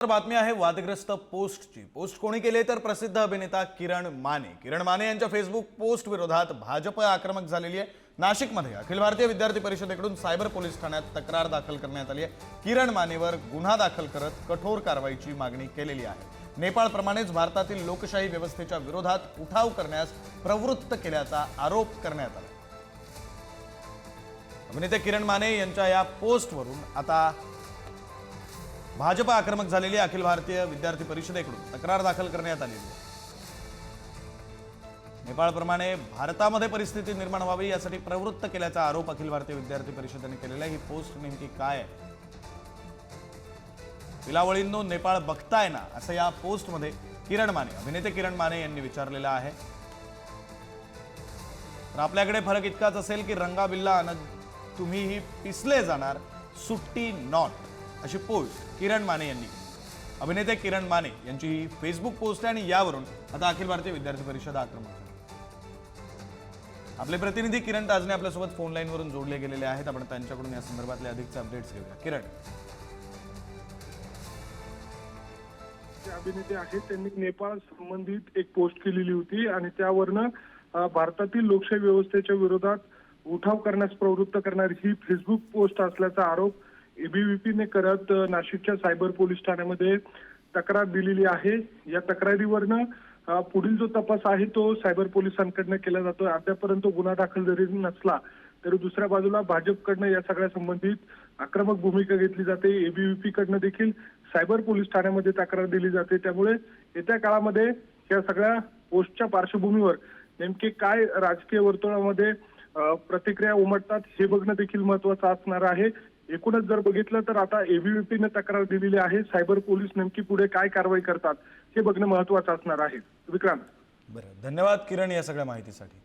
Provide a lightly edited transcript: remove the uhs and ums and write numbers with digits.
बातमी आहे वादग्रस्त पोस्टची। पोस्ट कोणी केले तर प्रसिद्ध अभिनेता किरण माने यांच्या फेसबुक पोस्ट विरोधात भाजप आक्रमक झालेली आहे। नाशिकमध्ये अखिल भारतीय विद्यार्थी परिषदेकडून सायबर पोलीस ठाण्यात तक्रार दाखल करण्यात आली आहे। किरण मानेवर गुन्हा दाखल करत कठोर कारवाईची मागणी केलेली आहे। नेपाळप्रमाणेच भारतातील लोकशाही व्यवस्थेच्या विरोधात उठाव करण्यास प्रवृत्त केल्याचा आरोप करण्यात आला। अभिनेते किरण माने यांच्या या पोस्टवरून आता भाजप आक्रमक झालेली अखिल भारतीय विद्यार्थी परिषदेकडून तक्रार दाखल करण्यात आली आहे। नेपाळप्रमाणे भारतामध्ये परिस्थिती निर्माण व्हावी यासाठी प्रवृत्त केल्याचा आरोप अखिल भारतीय विद्यार्थी परिषदेने केलेला आहे। ही पोस्ट नेमकी काय आहे? पिलावळींनो नेपाळ बघताय ना, असं या पोस्टमध्ये अभिनेते किरण माने यांनी विचारलेलं आहे। तर आपल्याकडे फरक इतकाच असेल की रंगाबिल्ला आणत तुम्हीही पिसले जाणार, सुट्टी नॉट, अशी पोस्ट किरण माने यांनी। अभिनेते किरण माने यांची ही फेसबुक पोस्ट आहे आणि यावरून आता अखिल भारतीय विद्यार्थी परिषद आक्रमक झाली। आपले प्रतिनिधी किरण ताजने आपल्यासोबत फोन लाईन वरून जोडले गेलेले आहेत। आपण त्यांच्याकडून या संदर्भातले अधिकचे अपडेट्स घेऊया। किरण, अभिनेते आहेत त्यांनी नेपाळ संबंधित एक पोस्ट केलेली होती आणि त्यावरनं भारतातील लोकशाही व्यवस्थेच्या विरोधात उठाव करण्यास प्रवृत्त करणारी ही फेसबुक पोस्ट असल्याचा आरोप एबीव्हीपीने करत नाशिकच्या सायबर पोलीस ठाण्यामध्ये तक्रार दिलेली आहे। या तक्रारीवरनं पुढील जो तपास आहे तो सायबर पोलिसांकडनं केला जातो। अद्यापर्यंत गुन्हा दाखल जरी नसला तरी दुसऱ्या बाजूला भाजपकडनं या सगळ्या संबंधित आक्रमक भूमिका घेतली जाते। एबीव्हीपी कडनं देखील सायबर पोलीस ठाण्यामध्ये तक्रार दिली जाते। त्यामुळे येत्या काळामध्ये या सगळ्या पोस्टच्या पार्श्वभूमीवर नेमके काय राजकीय वर्तुळामध्ये प्रतिक्रिया उमटतात हे बघणं देखील महत्वाचं असणार आहे। एकूणच जर बघितलं तर आता एबीव्हीपीने तक्रार दिलेली आहे। सायबर पोलीस नेमकी पुढे काय कारवाई करतात हे बघणं महत्वाचं असणार आहे। विक्रांत, बरं, धन्यवाद किरण या सगळ्या माहितीसाठी।